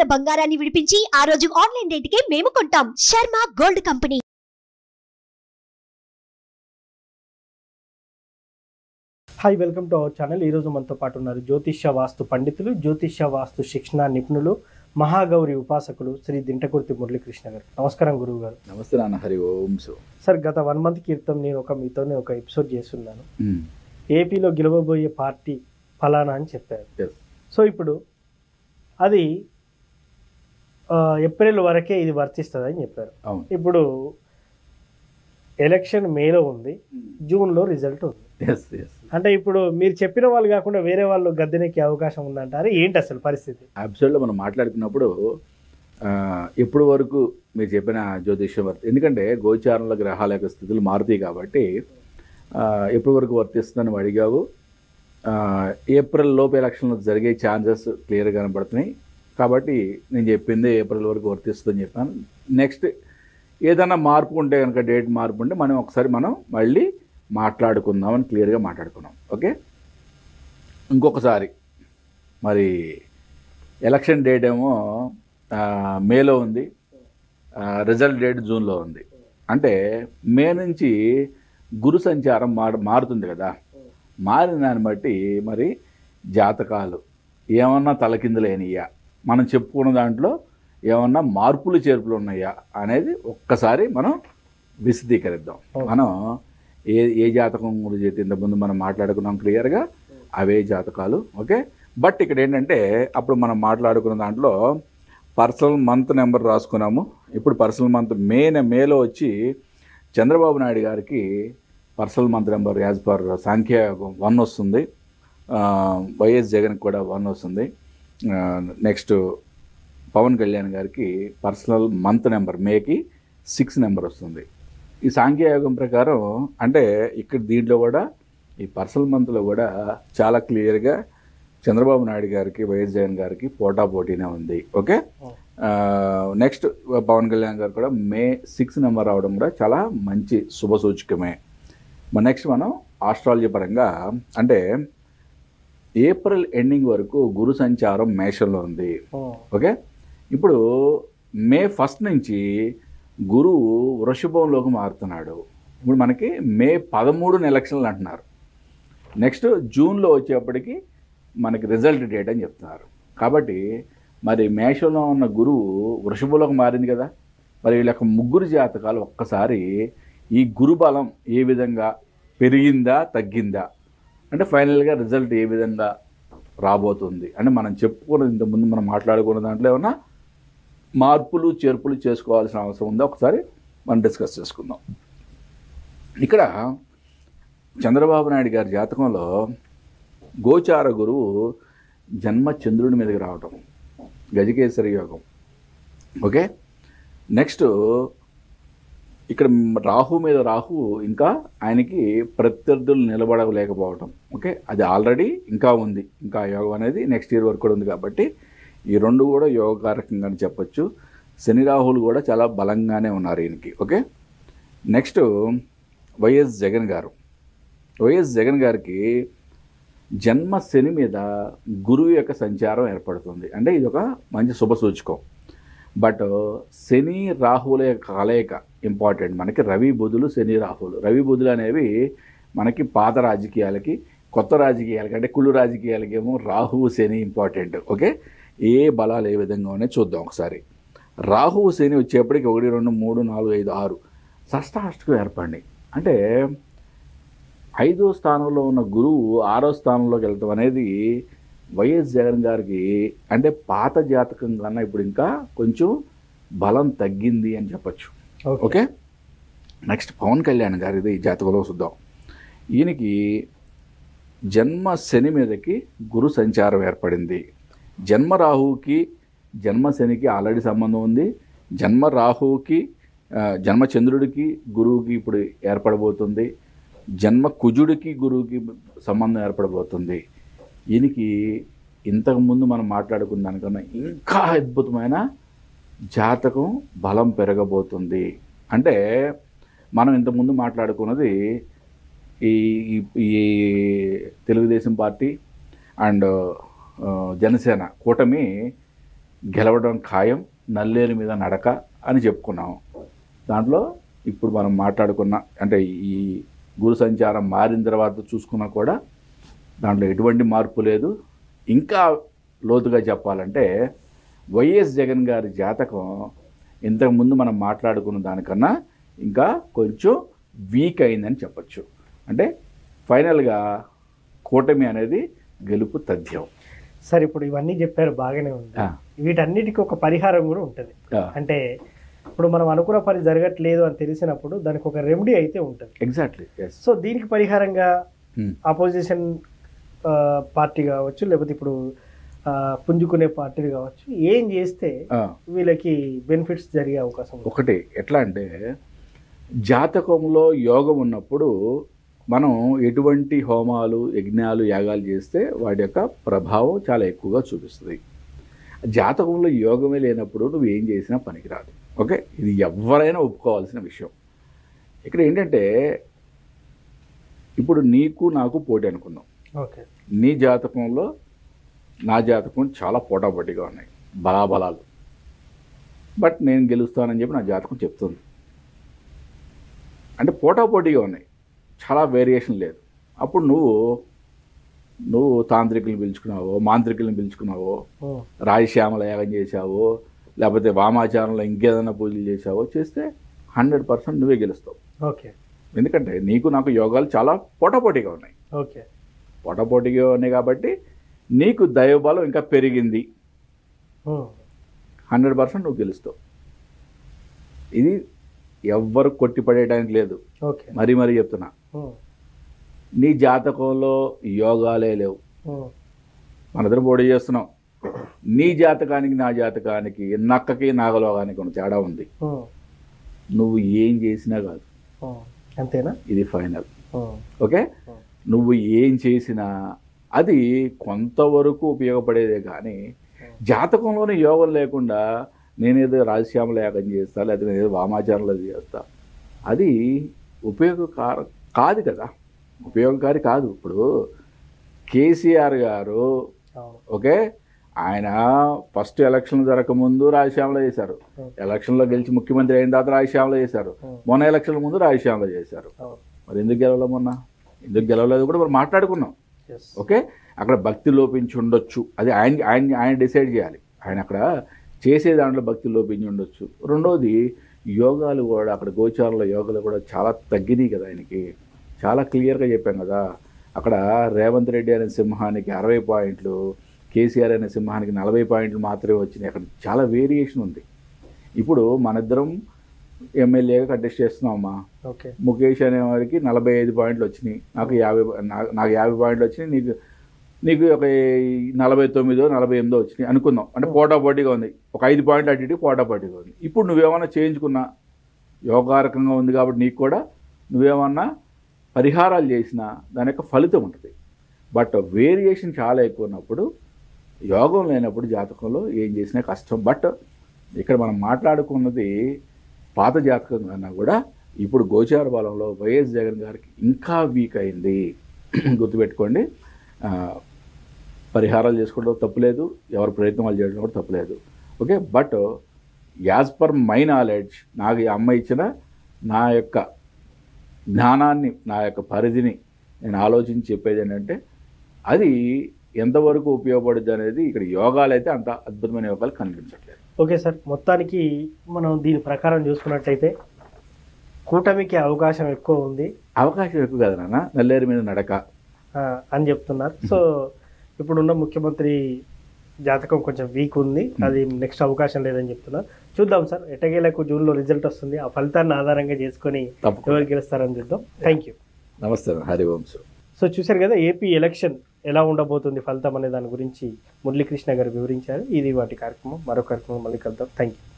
ఉన్న బంగారాన్ని విడిపించి ఆ రోజు ఆన్లైన్ రేటుకే మేము కొంటాం. Sharma gold company. Hi, welcome to our channel. ఈరోజు మనతో పాటు ఉన్నారు జ్యోతిష్య వాస్తు పండితులు, జ్యోతిష్య వాస్తు శిక్షణ నిపుణులు, మహాగౌరి ఉపాసకులు శ్రీ దింటకుర్తి మురళీకృష్ణ గారు. నమస్కారం గురువు గారు. నమస్తే నాన్న. హరి ఓం. సార్, గత 1 month క్రితం నేను మీతోనే ఒక ఎపిసోడ్ చేస్తున్నాను. ఏపీలో గెలవబోయే పార్టీ ఫలానా అని చెప్పారు. సో ఇప్పుడు అది ఏప్రిల్ వరకే ఇది వర్తిస్తుంది అని చెప్పారు. ఇప్పుడు ఎలక్షన్ మేలో ఉంది, జూన్లో రిజల్ట్ ఉంది. అంటే ఇప్పుడు మీరు చెప్పిన వాళ్ళు కాకుండా వేరే వాళ్ళు గద్దెనెక్కే అవకాశం ఉందంటారు. ఏంటి అసలు పరిస్థితి? అబ్సల్యూట్గా మనం మాట్లాడుకున్నప్పుడు ఎప్పుడు వరకు మీరు చెప్పిన జ్యోతిష్యం ఎందుకంటే గోచారంలో గ్రహాల యొక్క స్థితులు మారుతాయి కాబట్టి ఎప్పటి వరకు వర్తిస్తుందని అడిగావు. ఏప్రిల్ లోపు ఎలక్షన్లు జరిగే ఛాన్సెస్ క్లియర్గా కనబడుతున్నాయి కాబట్టి నేను చెప్పింది ఏప్రిల్ వరకు వర్తిస్తుందని చెప్పాను. నెక్స్ట్ ఏదైనా మార్పు ఉంటే కనుక, డేట్ మార్పు ఉంటే మనం మళ్ళీ మాట్లాడుకుందామని క్లియర్గా మాట్లాడుకున్నాం. ఓకే, ఇంకొకసారి మరి ఎలక్షన్ డేట్ ఏమో మేలో ఉంది, రిజల్ట్ డేట్ జూన్లో ఉంది. అంటే మే నుంచి గురు సంచారం మారుతుంది కదా. మారిన దాన్ని బట్టి మరి జాతకాలు ఏమన్నా తలకిందులైనయా, మనం చెప్పుకున్న దాంట్లో ఏమన్నా మార్పులు చేర్పులు ఉన్నాయా అనేది ఒక్కసారి మనం విశదీకరిద్దాం. మనం ఏ జాతకం గురించి అయితే ఇంతకుముందు మనం మాట్లాడుకున్నాం క్లియర్గా, అవే జాతకాలు. ఓకే, బట్ ఇక్కడ ఏంటంటే అప్పుడు మనం మాట్లాడుకున్న దాంట్లో పర్సనల్ మంత్ నెంబర్ రాసుకున్నాము. ఇప్పుడు పర్సనల్ మంత్ మేలో వచ్చి చంద్రబాబు నాయుడు గారికి personal month number as per సంఖ్య 1 వస్తుంది. వైఎస్ జగన్కి కూడా 1 వస్తుంది. నెక్స్ట్ పవన్ కళ్యాణ్ గారికి పర్సనల్ మంత్ నెంబర్ మేకి 6 నెంబర్ వస్తుంది. ఈ సాంఖ్యయోగం ప్రకారం అంటే ఇక్కడ దీంట్లో కూడా ఈ పర్సనల్ మంత్లో కూడా చాలా క్లియర్గా చంద్రబాబు నాయుడు గారికి, వైఎస్ జగన్ గారికి పోటాపోటీనే ఉంది. ఓకే, నెక్స్ట్ పవన్ కళ్యాణ్ గారు కూడా మే 6 నెంబర్ రావడం కూడా చాలా మంచి శుభ సూచకమే. నెక్స్ట్ మనం ఆస్ట్రాలజీ పరంగా అంటే ఏప్రిల్ ఎండింగ్ వరకు గురు సంచారం మేషంలో ఉంది. ఓకే, ఇప్పుడు మే 1 నుంచి గురువు వృషభంలోకి మారుతున్నాడు. ఇప్పుడు మనకి మే 13 ఎలక్షన్లు అంటున్నారు. నెక్స్ట్ జూన్లో వచ్చేప్పటికి మనకి రిజల్ట్ డేట్ అని చెప్తున్నారు. కాబట్టి మరి మేషంలో ఉన్న గురువు వృషభంలోకి మారింది కదా. మరి వీళ్ళ యొక్క ముగ్గురు జాతకాలు ఒక్కసారి ఈ గురు బలం ఏ విధంగా పెరిగిందా తగ్గిందా అంటే ఫైనల్గా రిజల్ట్ ఏ విధంగా రాబోతుంది అంటే మనం చెప్పుకున్న ఇంతకుముందు మనం మాట్లాడుకున్న దాంట్లో ఏమన్నా మార్పులు చేర్పులు చేసుకోవాల్సిన అవసరం ఉందో ఒకసారి మనం డిస్కస్ చేసుకుందాం. ఇక్కడ చంద్రబాబు నాయుడు గారి జాతకంలో గోచార గురువు జన్మ చంద్రుడి మీదకి రావటం, గజకేసరి యోగం. ఓకే, నెక్స్ట్ ఇక్కడ రాహు మీద రాహు ఇంకా ఆయనకి ప్రత్యర్థులు నిలబడలేకపోవటం. ఓకే, అది ఆల్రెడీ ఇంకా ఉంది, ఇంకా యోగం అనేది నెక్స్ట్ ఇయర్ వరకు కూడా ఉంది. కాబట్టి ఈ రెండు కూడా యోగకారకంగా చెప్పచ్చు. శని రాహులు కూడా చాలా బలంగానే ఉన్నారు ఈయనకి. ఓకే, నెక్స్ట్ వైఎస్ జగన్ గారు. వైఎస్ జగన్ గారికి జన్మ శని మీద గురువు యొక్క సంచారం ఏర్పడుతుంది. అంటే ఇది ఒక మంచి శుభ సూచకం. బట్ శని రాహువుల యొక్క కలయిక ఇంపార్టెంట్. మనకి రవి బుధులు, శని రాహువులు. రవి బుధులు అనేవి మనకి పాత రాజకీయాలకి, కొత్త రాజకీయాలకి అంటే కుళ్ళు రాజకీయాలకి ఏమో రాహువు శని ఇంపార్టెంట్. ఓకే, ఏ బలాలు ఏ విధంగా ఉన్నాయో చూద్దాం ఒకసారి. రాహువు శని వచ్చేప్పటికి 1, 2, 3, 4, 5, 6 షష్టాష్టకం ఏర్పడినాయి. అంటే 5వ స్థానంలో ఉన్న గురువు 6వ స్థానంలోకి వెళ్తాం అనేది వైఎస్ జగన్ గారికి అంటే పాత జాతకం కన్నా ఇప్పుడు ఇంకా కొంచెం బలం తగ్గింది అని చెప్పచ్చు. ఓకే, నెక్స్ట్ పవన్ కళ్యాణ్ గారిది జాతకంలో చూద్దాం. ఈయనకి జన్మ శని మీదకి గురు సంచారం ఏర్పడింది. జన్మ రాహువుకి జన్మ శనికి ఆల్రెడీ సంబంధం ఉంది. జన్మ రాహువుకి జన్మ చంద్రుడికి గురువుకి ఇప్పుడు ఏర్పడబోతుంది. జన్మ కుజుడికి గురువుకి సంబంధం ఏర్పడబోతుంది. ఈయనకి ఇంతకుముందు మనం మాట్లాడుకున్న దానికన్నా ఇంకా అద్భుతమైన జాతకం బలం పెరగబోతుంది. అంటే మనం ఇంతకుముందు మాట్లాడుకున్నది ఈ తెలుగుదేశం పార్టీ అండ్ జనసేన కూటమి గెలవడం ఖాయం, నల్లేరు మీద నడక అని చెప్పుకున్నాం. దాంట్లో ఇప్పుడు మనం మాట్లాడుకున్న అంటే ఈ గురు సంచారం మారిన తర్వాత చూసుకున్నా కూడా దాంట్లో ఎటువంటి మార్పు లేదు. ఇంకా లోతుగా చెప్పాలంటే వైఎస్ జగన్ గారి జాతకం ఇంతకుముందు మనం మాట్లాడుకున్న దానికన్నా ఇంకా కొంచెం వీక్ అయిందని చెప్పచ్చు. అంటే ఫైనల్గా కూటమి అనేది గెలుపు తథ్యం. సార్ ఇప్పుడు ఇవన్నీ చెప్పారు, బాగానే ఉంది. వీటన్నిటికీ ఒక పరిహారం కూడా ఉంటుంది. అంటే ఇప్పుడు మనం అనుకున్న పని జరగట్లేదు అని తెలిసినప్పుడు దానికి ఒక రెమెడీ అయితే ఉంటుంది. ఎగ్జాక్ట్లీ. సో దీనికి పరిహారంగా అపోజిషన్ పార్టీ కావచ్చు, లేకపోతే ఇప్పుడు పుంజుకునే పార్టీలు కావచ్చు, ఏం చేస్తే వీళ్ళకి బెనిఫిట్స్ జరిగే అవకాశం ఉంది? ఒకటి ఎట్లా అంటే జాతకంలో యోగం ఉన్నప్పుడు మనం ఎటువంటి హోమాలు, యజ్ఞాలు, యాగాలు చేస్తే వాటి యొక్క ప్రభావం చాలా ఎక్కువగా చూపిస్తుంది. జాతకంలో యోగమే లేనప్పుడు నువ్వు ఏం చేసినా పనికిరాదు. ఓకే, ఇది ఎవరైనా ఒప్పుకోవాల్సిన విషయం. ఇక్కడ ఏంటంటే ఇప్పుడు నీకు నాకు పోటీ అనుకుందాం. ఓకే, నీ జాతకంలో నా జాతకం చాలా పోటాపోటీగా ఉన్నాయి, బలాబలాలు. బట్ నేను గెలుస్తానని చెప్పి నా జాతకం చెప్తుంది. అంటే పోటాపోటీగా ఉన్నాయి, చాలా వేరియేషన్ లేదు. అప్పుడు నువ్వు తాంత్రికులను పిలుచుకున్నావో, మాంత్రికులను పిలుచుకున్నావో, రాజశ్యామల యాగం చేసావో, లేకపోతే వామాచారంలో ఇంకేదైనా పూజలు చేసావో చేస్తే 100% నువ్వే గెలుస్తావు. ఓకే, ఎందుకంటే నీకు నాకు యోగాలు చాలా పోటాపోటీగా ఉన్నాయి. ఓకే, పోటాపోటీగా ఉన్నాయి కాబట్టి నీకు దైవబలం ఇంకా పెరిగింది. 100% నువ్వు గెలుస్తావు. ఇది ఎవ్వరు కొట్టిపడేయడానికి లేదు. ఓకే, మరీ చెప్తున్నా, నీ జాతకంలో యోగాలే లేవు. మనిద్దరం పోటీ చేస్తున్నాం. నీ జాతకానికి నా జాతకానికి, నక్కకి నాగలోగానికి ఉన్న తేడా ఉంది. నువ్వు ఏం చేసినా కాదు, అంతేనా? ఇది ఫైనల్. ఓకే, నువ్వు ఏం చేసినా అది కొంతవరకు ఉపయోగపడేదే. కానీ జాతకంలోనే యోగం లేకుండా నేనేదో రాజశ్యామల యాగం చేస్తా, లేకపోతే నేనేదో వామాచారంలో చేస్తా, అది ఉపయోగకారి కాదు కదా, ఉపయోగకారి కాదు. ఇప్పుడు కేసీఆర్ గారు ఓకే, ఆయన ఫస్ట్ ఎలక్షన్ జరగకముందు రాజశ్యామలో చేశారు, ఎలక్షన్లో గెలిచి ముఖ్యమంత్రి అయిన తర్వాత రాజశ్యామలో చేశారు, మొన్న ఎలక్షన్ల ముందు రాజశ్యామలో చేశారు. మరి ఎందుకు గెలవలే? మొన్న ఎందుకు గెలవలేదు కూడా మనం మాట్లాడుకున్నాం. ఓకే, అక్కడ భక్తి లోపించి ఉండొచ్చు, అది ఆయన డిసైడ్ చేయాలి. ఆయన అక్కడ చేసే దాంట్లో భక్తి లోపించి ఉండొచ్చు. రెండోది యోగాలు కూడా, అక్కడ గోచారంలో యోగాలు కూడా చాలా తగ్గినాయి కదా ఆయనకి. చాలా క్లియర్గా చెప్పాం కదా, అక్కడ రేవంత్ రెడ్డి అనే సింహానికి 60 పాయింట్లు, కేసీఆర్ అనే సింహానికి 40 పాయింట్లు మాత్రమే వచ్చినాయి. అక్కడ చాలా వేరియేషన్ ఉంది. ఇప్పుడు మనిద్దరం ఎమ్మెల్యేగా కంటెస్ట్ చేస్తున్నామమ్మా. ఓకే, ముఖేష్ అనే వారికి 45 పాయింట్లు వచ్చినాయి, నాకు 50 పాయింట్లు వచ్చినాయి, నీకు ఒక 49 48 వచ్చినాయి అనుకుందాం. అంటే పోటాపోటీగా ఉంది, ఒక 5 పాయింట్లు అటు ఇటు పోటాపోటీగా ఉంది. ఇప్పుడు నువ్వేమన్నా చేయించుకున్నా, యోగారకంగా ఉంది కాబట్టి నీకు కూడా నువ్వేమన్నా పరిహారాలు చేసినా దాని యొక్క ఫలితం ఉంటుంది. బట్ వేరియేషన్ చాలా ఎక్కువ ఉన్నప్పుడు, యోగం లేనప్పుడు జాతకంలో ఏం చేసినా కష్టం. బట్ ఇక్కడ మనం మాట్లాడుకున్నది పాత జాతకం కన్నా కూడా ఇప్పుడు గోచార బలంలో వైఎస్ జగన్ గారికి ఇంకా వీక్ అయింది. గుర్తుపెట్టుకోండి, పరిహారాలు చేసుకోవడం తప్పులేదు, ఎవరి ప్రయత్నం వాళ్ళు చేయడం కూడా తప్పులేదు. Okay, but as per my knowledge, నాకు ఈ అమ్మ ఇచ్చిన నా యొక్క జ్ఞానాన్ని, నా యొక్క పరిధిని నేను ఆలోచించి చెప్పేది ఏంటంటే అది ఎంతవరకు ఉపయోగపడుద్ది అనేది ఇక్కడ యోగాలు అయితే అంత అద్భుతమైన యోగాలు కనిపించట్లేదు. ఓకే సార్, మొత్తానికి మనం దీని ప్రకారం చూసుకున్నట్టయితే కూటమికి అవకాశం ఎక్కువ ఉంది. అవకాశం ఎక్కువ కదా నాన్న, నల్లేరు మీద నడక అని చెప్తున్నారు. సో ఇప్పుడున్న ముఖ్యమంత్రి జాతకం కొంచెం వీక్ ఉంది, అది నెక్స్ట్ అవకాశం లేదని చెప్తున్నారు. చూద్దాం సార్, ఎట్టగేలకు జూన్లో రిజల్ట్ వస్తుంది, ఆ ఫలితాన్ని ఆధారంగా చేసుకొని ఎవరు గెలుస్తారని చూద్దాం. Thank you. నమస్తే, హరివంశ్. సో చూశారు కదా, ఏపీ ఎలక్షన్ ఎలా ఉండబోతుంది ఫలితం అనే దాని గురించి మురళీకృష్ణ గారు వివరించారు. ఇది వాటి కార్యక్రమం. మరో కార్యక్రమం మళ్ళీ కలుద్దాం. Thank you.